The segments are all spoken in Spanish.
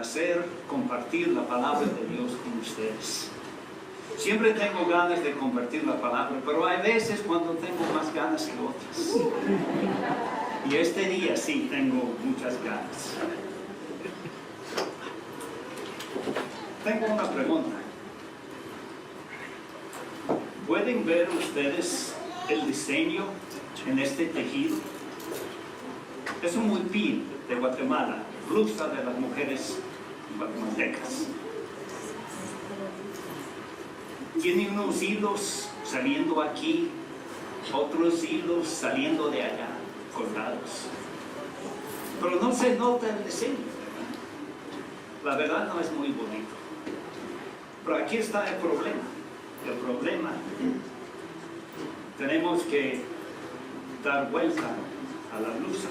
placer compartir la palabra de Dios con ustedes. Siempre tengo ganas de compartir la palabra, pero hay veces cuando tengo más ganas que otras. Y este día sí tengo muchas ganas. Tengo una pregunta. ¿Pueden ver ustedes el diseño en este tejido? Es un huipil de Guatemala, blusa de las mujeres guatemaltecas. Tiene unos hilos saliendo aquí, otros hilos saliendo de allá, colgados. Pero no se nota el diseño, ¿verdad? La verdad no es muy bonito. Pero aquí está el problema. El problema, tenemos que dar vuelta a la blusa.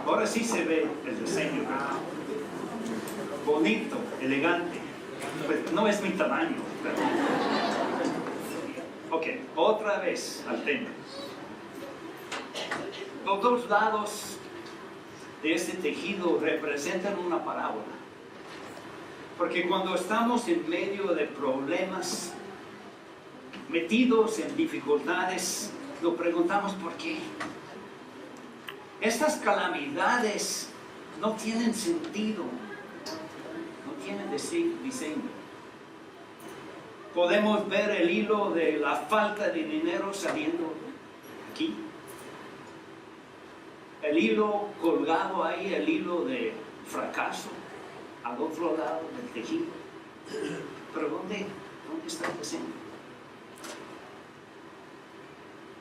Ahora sí se ve el diseño, ¿verdad? Bonito, elegante. Pues no es mi tamaño, ¿verdad? Ok, otra vez al tema. Los dos lados de este tejido representan una parábola. Porque cuando estamos en medio de problemas, metidos en dificultades, nos preguntamos por qué. Estas calamidades no tienen sentido, no tienen diseño. Podemos ver el hilo de la falta de dinero saliendo aquí. El hilo colgado ahí, el hilo de fracaso, al otro lado del tejido. Pero ¿dónde está el diseño?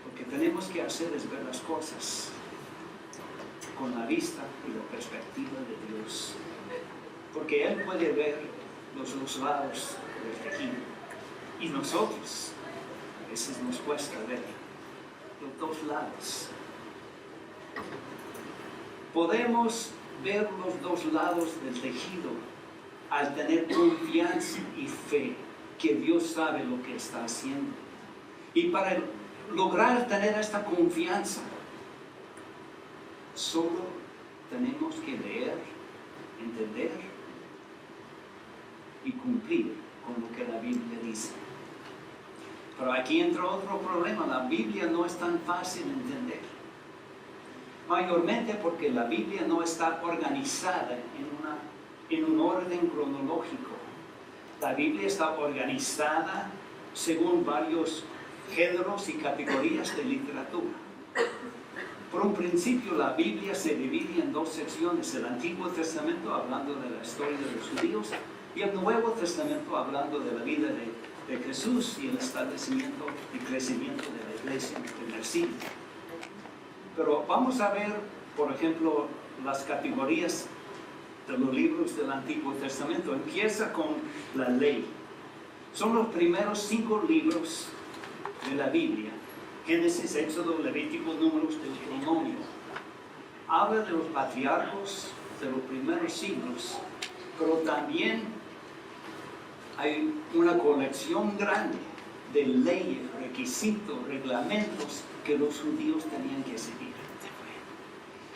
Lo que tenemos que hacer es ver las cosas con la vista y la perspectiva de Dios. Porque Él puede ver los dos lados del tejido. Y nosotros, a veces nos cuesta ver los dos lados. Podemos ver los dos lados del tejido al tener confianza y fe que Dios sabe lo que está haciendo. Y para lograr tener esta confianza, solo tenemos que leer, entender y cumplir con lo que la Biblia dice. Pero aquí entra otro problema. La Biblia no es tan fácil de entender. Mayormente porque la Biblia no está organizada en un orden cronológico. La Biblia está organizada según varios géneros y categorías de literatura. Por un principio, la Biblia se divide en dos secciones: el Antiguo Testamento, hablando de la historia de los judíos, y el Nuevo Testamento, hablando de la vida de Jesús y el establecimiento y crecimiento de la iglesia en el siglo. Pero vamos a ver, por ejemplo, las categorías de los libros del Antiguo Testamento. Empieza con la ley. Son los primeros 5 libros de la Biblia: Génesis, Éxodo, Levítico, Números, Deuteronomio. Habla de los patriarcas de los primeros siglos, pero también hay una colección grande de leyes, requisitos, reglamentos que los judíos tenían que seguir.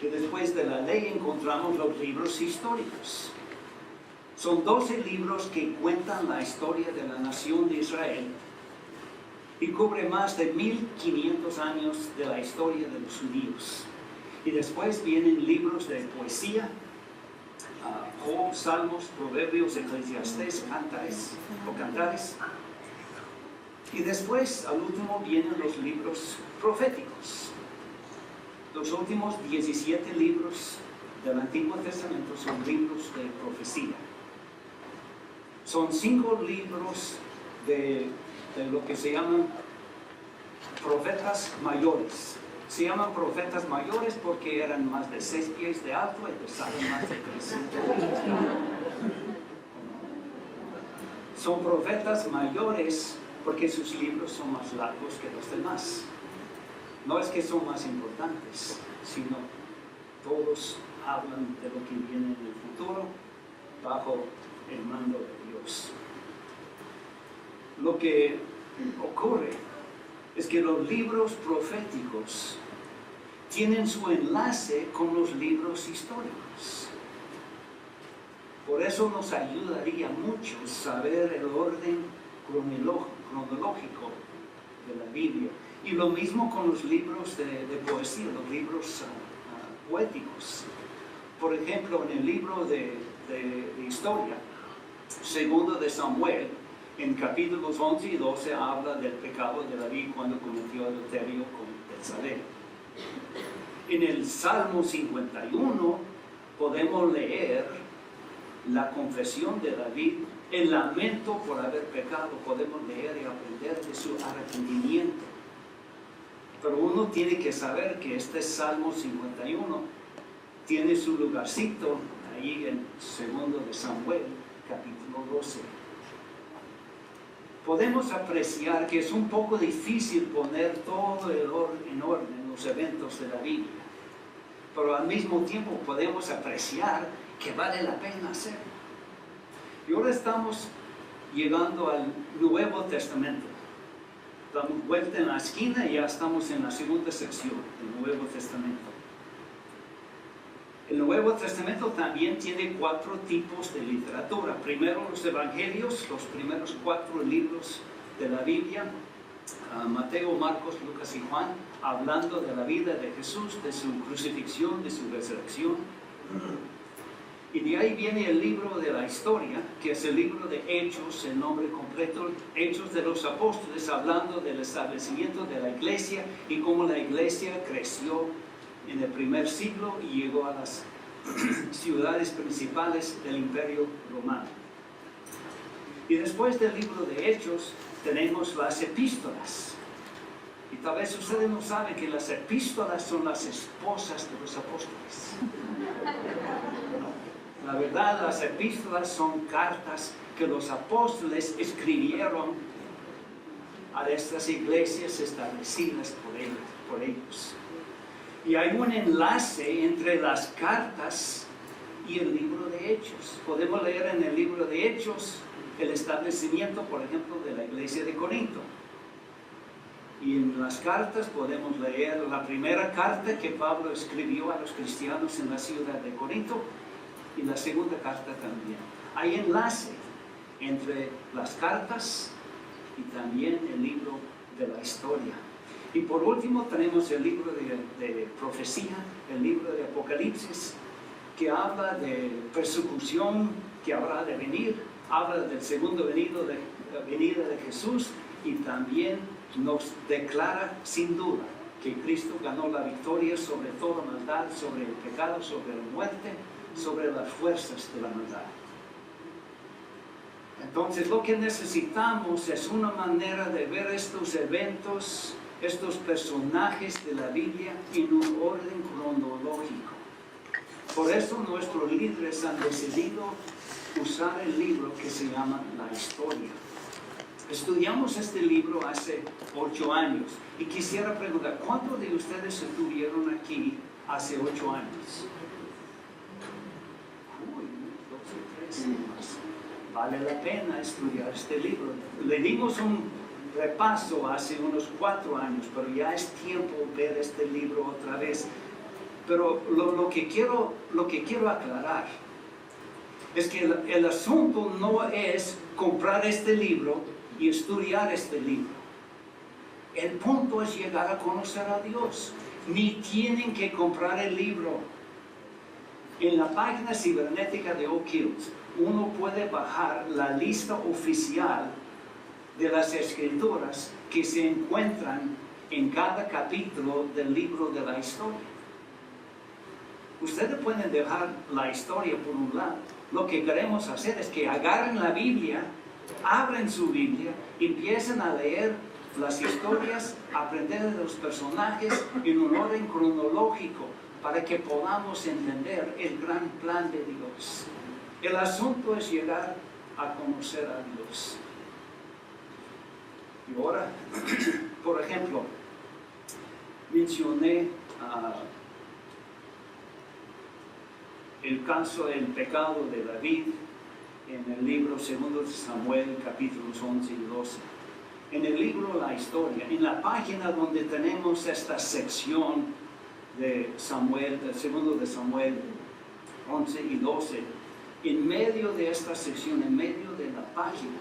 Y después de la ley encontramos los libros históricos. Son 12 libros que cuentan la historia de la nación de Israel y cubre más de 1500 años de la historia de los judíos. Y después vienen libros de poesía, Job, Salmos, Proverbios, Eclesiastés, Cantares. Y después, al último, vienen los libros proféticos. Los últimos 17 libros del Antiguo Testamento son libros de profecía. Son 5 libros de lo que se llaman profetas mayores. Se llaman profetas mayores porque eran más de 6 pies de alto y pesaban más de 300 libras. Son profetas mayores porque sus libros son más largos que los demás. No es que son más importantes, sino todos hablan de lo que viene en el futuro bajo el mando de Dios. Lo que ocurre es que los libros proféticos tienen su enlace con los libros históricos. Por eso nos ayudaría mucho saber el orden cronológico de la Biblia. Y lo mismo con los libros de poesía, los libros poéticos. Por ejemplo, en el libro de historia, segundo de Samuel, en capítulos 11 y 12 habla del pecado de David cuando cometió adulterio con Betsabé. En el Salmo 51 podemos leer la confesión de David, el lamento por haber pecado, podemos leer y aprender de su arrepentimiento. Pero uno tiene que saber que este Salmo 51 tiene su lugarcito ahí en segundo de Samuel, capítulo 12. Podemos apreciar que es un poco difícil poner todo en orden los eventos de la Biblia, pero al mismo tiempo podemos apreciar que vale la pena hacerlo. Y ahora estamos llegando al Nuevo Testamento. Damos vuelta en la esquina y ya estamos en la segunda sección del Nuevo Testamento. El Nuevo Testamento también tiene 4 tipos de literatura. Primero los evangelios, los primeros 4 libros de la Biblia, Mateo, Marcos, Lucas y Juan, hablando de la vida de Jesús, de su crucifixión, de su resurrección. Y de ahí viene el libro de la historia, que es el libro de Hechos, el nombre completo, Hechos de los Apóstoles, hablando del establecimiento de la iglesia y cómo la iglesia creció en el primer siglo y llegó a las ciudades principales del Imperio Romano. Y después del libro de Hechos tenemos las epístolas. Y tal vez ustedes no saben que las epístolas son las esposas de los apóstoles. La verdad, las epístolas son cartas que los apóstoles escribieron a estas iglesias establecidas por ellos. Y hay un enlace entre las cartas y el libro de Hechos. Podemos leer en el libro de Hechos el establecimiento, por ejemplo, de la iglesia de Corinto. Y en las cartas podemos leer la primera carta que Pablo escribió a los cristianos en la ciudad de Corinto y la segunda carta también. Hay enlace entre las cartas y también el libro de la historia. Y por último tenemos el libro de profecía, el libro de Apocalipsis, que habla de persecución que habrá de venir, habla del segundo venida de Jesús y también nos declara sin duda que Cristo ganó la victoria sobre toda maldad, sobre el pecado, sobre la muerte, sobre las fuerzas de la maldad. Entonces lo que necesitamos es una manera de ver estos eventos, estos personajes de la Biblia en un orden cronológico. Por eso nuestros líderes han decidido usar el libro que se llama La Historia. Estudiamos este libro hace 8 años y quisiera preguntar, ¿cuántos de ustedes estuvieron aquí hace 8 años? Uy, 2 o 3 más. Vale la pena estudiar este libro. Le dimos un repaso hace unos 4 años, pero ya es tiempo ver este libro otra vez. Pero lo que quiero aclarar es que el asunto no es comprar este libro y estudiar este libro. El punto es llegar a conocer a Dios. Ni tienen que comprar el libro. En la página cibernética de Oak Hills, uno puede bajar la lista oficial de las escrituras que se encuentran en cada capítulo del libro de la historia. Ustedes pueden dejar la historia por un lado. Lo que queremos hacer es que agarren la Biblia, abren su Biblia, empiecen a leer las historias, aprender de los personajes en un orden cronológico para que podamos entender el gran plan de Dios. El asunto es llegar a conocer a Dios. Y ahora, por ejemplo, mencioné el caso del pecado de David en el libro 2 de Samuel, capítulos 11 y 12. En el libro La Historia, en la página donde tenemos esta sección de Samuel, el segundo de Samuel 11 y 12, en medio de esta sección, en medio de la página,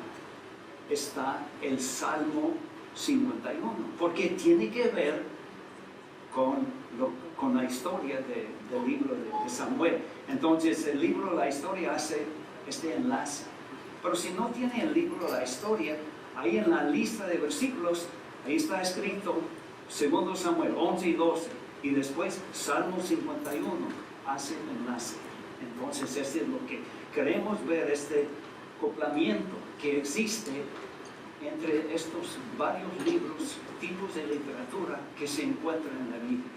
está el Salmo 51, porque tiene que ver con la historia del libro de Samuel. Entonces el libro, la historia hace este enlace. Pero si no tiene el libro, la historia, ahí en la lista de versículos, ahí está escrito 2 Samuel 11 y 12, y después Salmo 51 hace el enlace. Entonces este es lo que queremos ver, este acoplamiento que existe entre estos varios libros, tipos de literatura que se encuentran en la Biblia.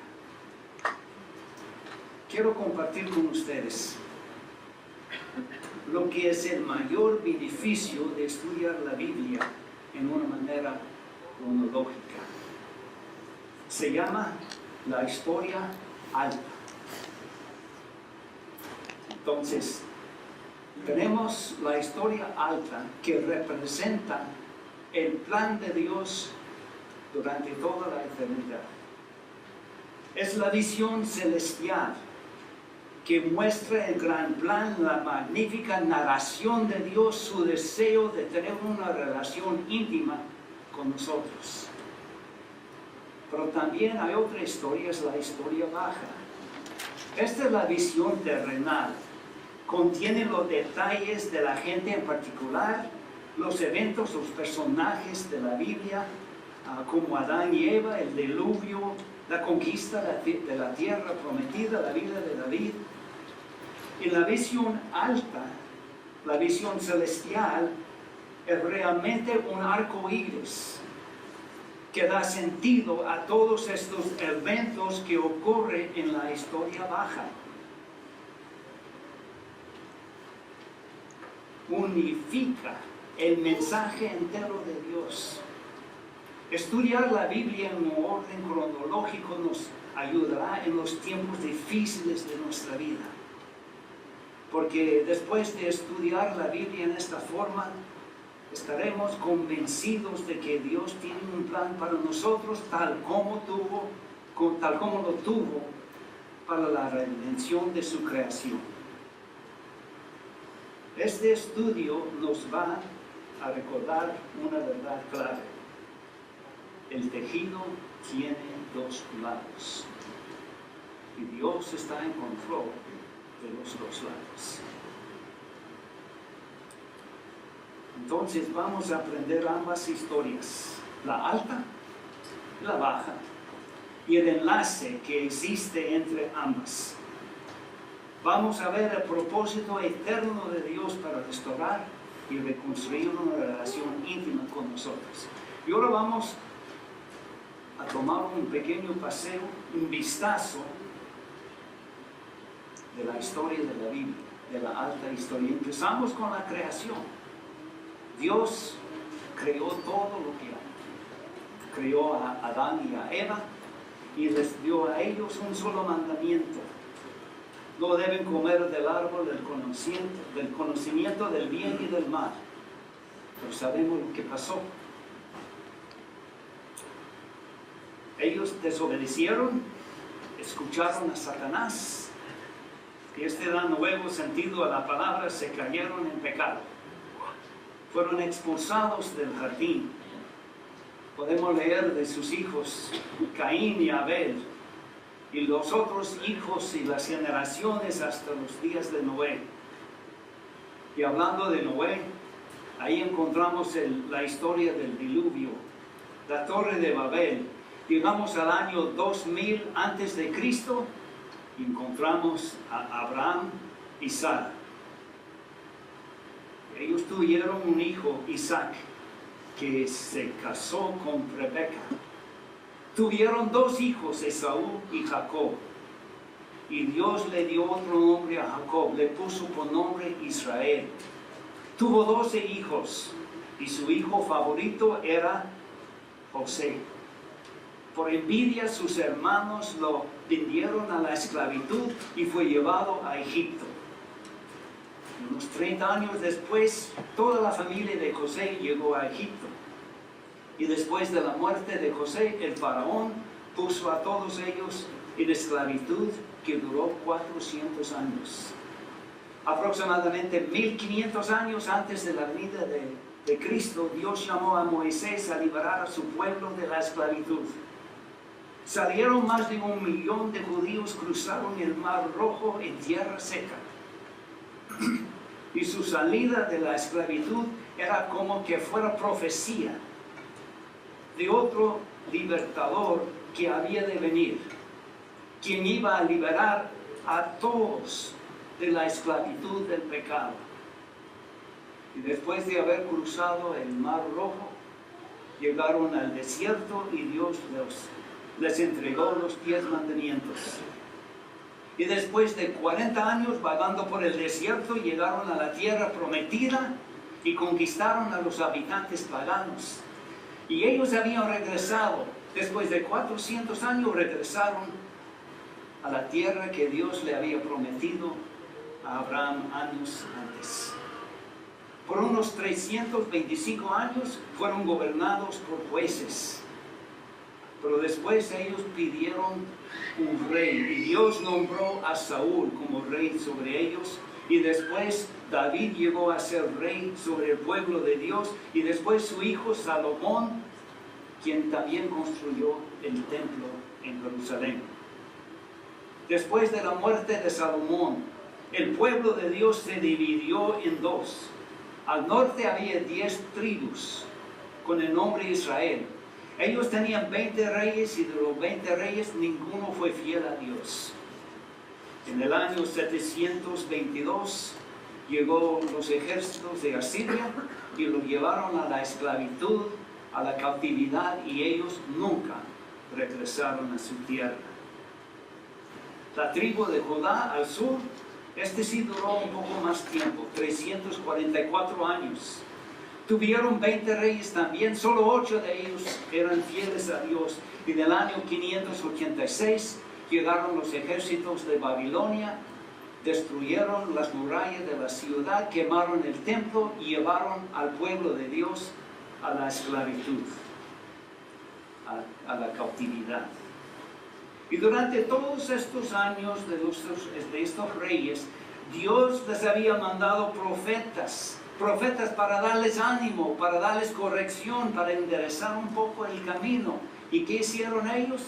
Quiero compartir con ustedes lo que es el mayor beneficio de estudiar la Biblia en una manera cronológica. Se llama la historia alta. Entonces, tenemos la historia alta que representa el plan de Dios durante toda la eternidad. Es la visión celestial que muestra el gran plan, la magnífica narración de Dios, su deseo de tener una relación íntima con nosotros. Pero también hay otra historia, es la historia baja. Esta es la visión terrenal. Contiene los detalles de la gente en particular, los eventos, los personajes de la Biblia, como Adán y Eva, el diluvio, la conquista de la tierra prometida, la vida de David. Y la visión alta, la visión celestial, es realmente un arco iris que da sentido a todos estos eventos que ocurren en la historia baja. Unifica el mensaje entero de Dios. Estudiar la Biblia en un orden cronológico nos ayudará en los tiempos difíciles de nuestra vida. Porque después de estudiar la Biblia en esta forma, estaremos convencidos de que Dios tiene un plan para nosotros tal como lo tuvo para la redención de su creación. Este estudio nos va a recordar una verdad clara. El tejido tiene dos lados y Dios está en control de los dos lados. Entonces vamos a aprender ambas historias, la alta y la baja, y el enlace que existe entre ambas. Vamos a ver el propósito eterno de Dios para restaurar y reconstruir una relación íntima con nosotros. Y ahora vamos a tomar un pequeño paseo, un vistazo de la historia de la Biblia, de la alta historia. Empezamos con la creación. Dios creó todo lo que hay. Creó a Adán y a Eva y les dio a ellos un solo mandamiento. No deben comer del árbol del conocimiento del bien y del mal. Pero sabemos lo que pasó. Ellos desobedecieron, escucharon a Satanás, y este da nuevo sentido a la palabra, se cayeron en pecado. Fueron expulsados del jardín. Podemos leer de sus hijos, Caín y Abel, y los otros hijos y las generaciones hasta los días de Noé. Y hablando de Noé, ahí encontramos la historia del diluvio, la torre de Babel. Llegamos al año 2000 antes de Cristo y encontramos a Abraham y Sara. Ellos tuvieron un hijo, Isaac, que se casó con Rebeca. Tuvieron dos hijos, Esaú y Jacob. Y Dios le dio otro nombre a Jacob, le puso por nombre Israel. Tuvo 12 hijos y su hijo favorito era José. Por envidia sus hermanos lo vendieron a la esclavitud y fue llevado a Egipto. Unos 30 años después, toda la familia de José llegó a Egipto. Y después de la muerte de José, el faraón puso a todos ellos en esclavitud que duró 400 años. Aproximadamente 1500 años antes de la venida de Cristo, Dios llamó a Moisés a liberar a su pueblo de la esclavitud. Salieron más de 1 millón de judíos, cruzaron el Mar Rojo en tierra seca. Y su salida de la esclavitud era como que fuera profecía de otro libertador que había de venir, quien iba a liberar a todos de la esclavitud del pecado. Y después de haber cruzado el Mar Rojo, llegaron al desierto y Dios les entregó los 10 mandamientos. Y después de 40 años vagando por el desierto, llegaron a la tierra prometida y conquistaron a los habitantes paganos. Y ellos habían regresado, después de 400 años regresaron a la tierra que Dios le había prometido a Abraham años antes. Por unos 325 años fueron gobernados por jueces. Pero después ellos pidieron un rey y Dios nombró a Saúl como rey sobre ellos. Y después David llegó a ser rey sobre el pueblo de Dios. Y después su hijo Salomón, quien también construyó el templo en Jerusalén. Después de la muerte de Salomón, el pueblo de Dios se dividió en dos. Al norte había 10 tribus con el nombre Israel. Ellos tenían 20 reyes y de los 20 reyes ninguno fue fiel a Dios. En el año 722 llegó los ejércitos de Asiria y los llevaron a la esclavitud, a la cautividad, y ellos nunca regresaron a su tierra. La tribu de Judá al sur, sí duró un poco más tiempo, 344 años. Tuvieron 20 reyes también, solo 8 de ellos eran fieles a Dios. Y en el año 586 llegaron los ejércitos de Babilonia, destruyeron las murallas de la ciudad, quemaron el templo y llevaron al pueblo de Dios a la esclavitud, a la cautividad. Y durante todos estos años de estos reyes, Dios les había mandado profetas para darles ánimo, para darles corrección, para enderezar un poco el camino. ¿Y qué hicieron ellos?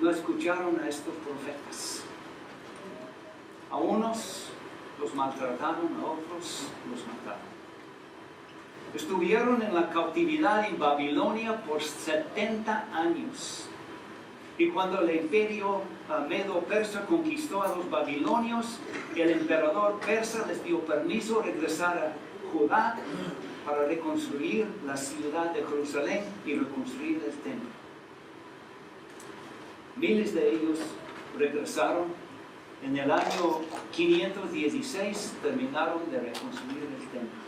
No escucharon a estos profetas. A unos los maltrataron, a otros los mataron. Estuvieron en la cautividad en Babilonia por 70 años. Y cuando el imperio medo-persa conquistó a los babilonios, el emperador persa les dio permiso de regresar a Judá para reconstruir la ciudad de Jerusalén y reconstruir el templo. Miles de ellos regresaron. En el año 516 terminaron de reconstruir el templo.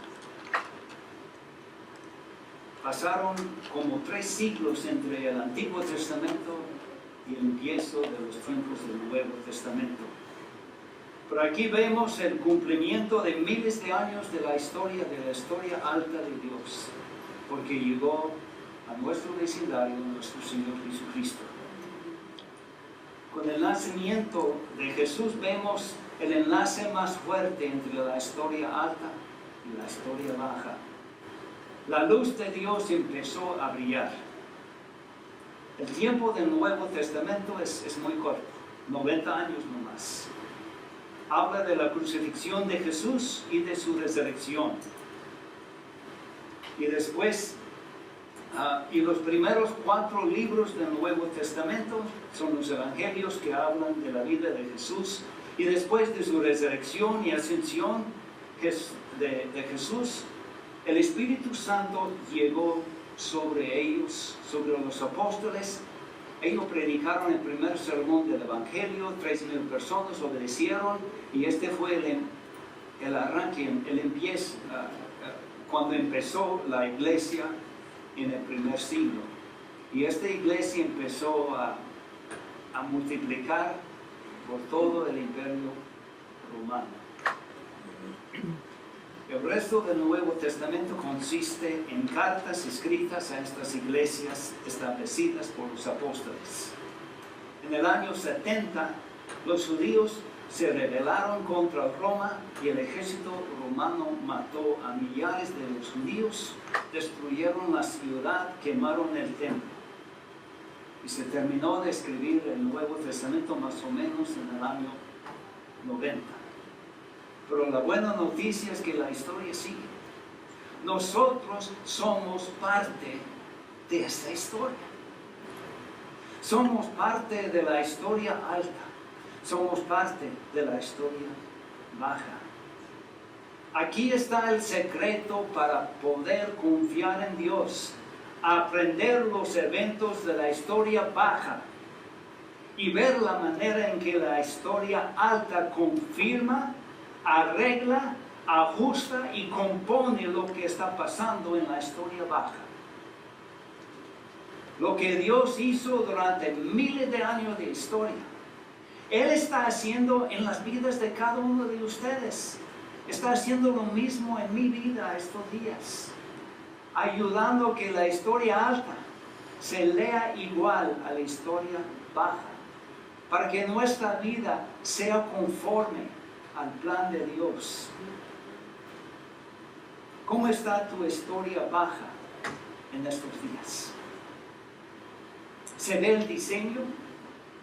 Pasaron como 3 siglos entre el Antiguo Testamento y el empiezo de los tiempos del Nuevo Testamento. Pero aquí vemos el cumplimiento de miles de años de la historia alta de Dios, porque llegó a nuestro vecindario nuestro Señor Jesucristo. Con el nacimiento de Jesús vemos el enlace más fuerte entre la historia alta y la historia baja. La luz de Dios empezó a brillar. El tiempo del Nuevo Testamento es muy corto, 90 años nomás. Habla de la crucifixión de Jesús y de su resurrección. Y después, y los primeros 4 libros del Nuevo Testamento son los evangelios que hablan de la vida de Jesús. Y después de su resurrección y ascensión de Jesús, el Espíritu Santo llegó sobre ellos, sobre los apóstoles. Ellos predicaron el primer sermón del Evangelio, 3,000 personas obedecieron, y este fue el arranque, el empiezo, cuando empezó la iglesia en el primer siglo. Y esta iglesia empezó a multiplicar por todo el imperio romano. El resto del Nuevo Testamento consiste en cartas escritas a estas iglesias establecidas por los apóstoles. En el año 70, los judíos se rebelaron contra Roma y el ejército romano mató a millares de los judíos, destruyeron la ciudad, quemaron el templo. Y se terminó de escribir el Nuevo Testamento más o menos en el año 90. Pero la buena noticia es que la historia sigue. Nosotros somos parte de esta historia. Somos parte de la historia alta. Somos parte de la historia baja. Aquí está el secreto para poder confiar en Dios. Aprender los eventos de la historia baja y ver la manera en que la historia alta confirma, arregla, ajusta y compone lo que está pasando en la historia baja. Lo que Dios hizo durante miles de años de historia, Él está haciendo en las vidas de cada uno de ustedes. Está haciendo lo mismo en mi vida estos días, ayudando que la historia alta se lea igual a la historia baja, para que nuestra vida sea conforme al plan de Dios. ¿Cómo está tu historia baja en estos días? ¿Se ve el diseño,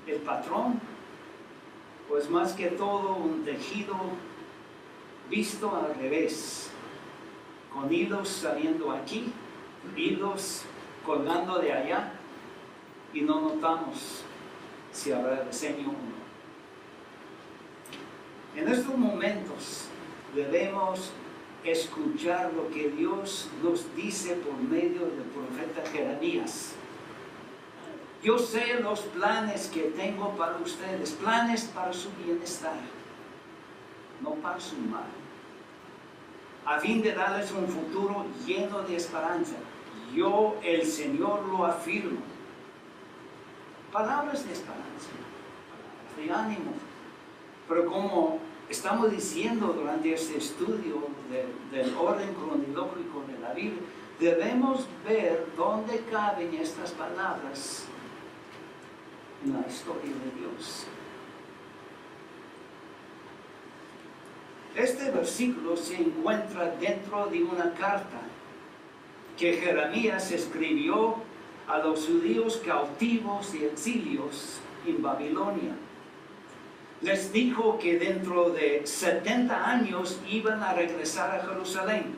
el patrón? Pues más que todo un tejido visto al revés, con hilos saliendo aquí, hilos colgando de allá, y no notamos si habrá diseño o no. En estos momentos debemos escuchar lo que Dios nos dice por medio del profeta Jeremías. Yo sé los planes que tengo para ustedes, planes para su bienestar, no para su mal, a fin de darles un futuro lleno de esperanza. Yo, el Señor, lo afirmo. Palabras de esperanza, palabras de ánimo. Pero como estamos diciendo durante este estudio del orden cronológico de la Biblia, debemos ver dónde caben estas palabras en la historia de Dios. Este versículo se encuentra dentro de una carta que Jeremías escribió a los judíos cautivos y exilios en Babilonia. Les dijo que dentro de 70 años iban a regresar a Jerusalén,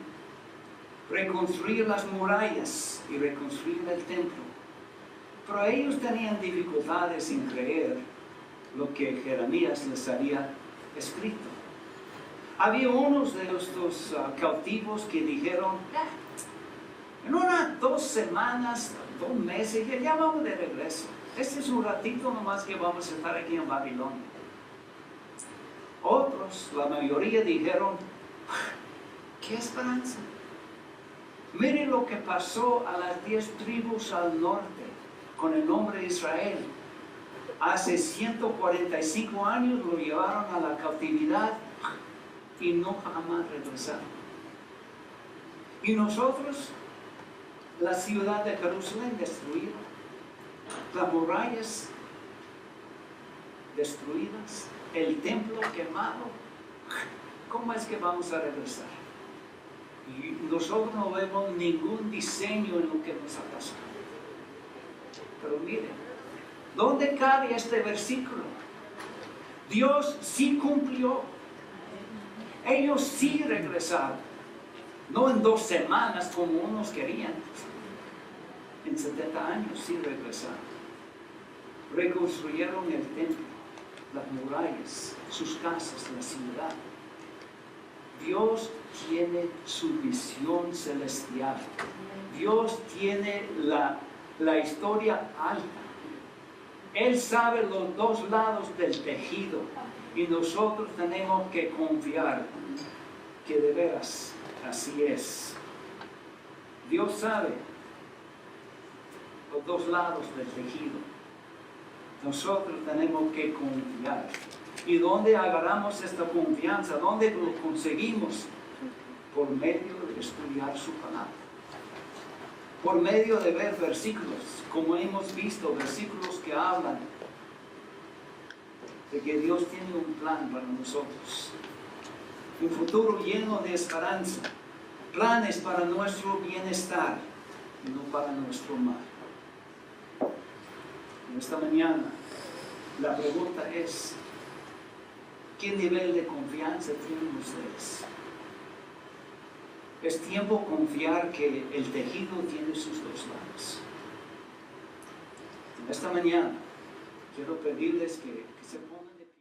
reconstruir las murallas y reconstruir el templo. Pero ellos tenían dificultades en creer lo que Jeremías les había escrito. Había unos de estos cautivos que dijeron, en unas 2 semanas, 2 meses, ya vamos de regreso. Este es un ratito nomás que vamos a estar aquí en Babilonia. Otros, la mayoría, dijeron, ¿qué esperanza? Miren lo que pasó a las 10 tribus al norte con el nombre de Israel. Hace 145 años lo llevaron a la cautividad y no jamás regresaron. Y nosotros, la ciudad de Jerusalén destruida, las murallas destruidas, el templo quemado, ¿cómo es que vamos a regresar? Y nosotros no vemos ningún diseño en lo que nos ha pasado. Pero miren, ¿dónde cabe este versículo? Dios sí cumplió. Ellos sí regresaron. No en 2 semanas como unos querían. En 70 años sí regresaron. Reconstruyeron el templo, las murallas, sus casas, la ciudad. Dios tiene su visión celestial. Dios tiene la historia alta. Él sabe los 2 lados del tejido y nosotros tenemos que confiar que de veras así es. Dios sabe los 2 lados del tejido. Nosotros tenemos que confiar. ¿Y dónde agarramos esta confianza? ¿Dónde lo conseguimos? Por medio de estudiar su palabra. Por medio de ver versículos, como hemos visto, versículos que hablan de que Dios tiene un plan para nosotros. Un futuro lleno de esperanza. Planes para nuestro bienestar y no para nuestro mal. En esta mañana, la pregunta es, ¿qué nivel de confianza tienen ustedes? Es tiempo confiar que el tejido tiene sus dos lados. Esta mañana quiero pedirles que se pongan de pie.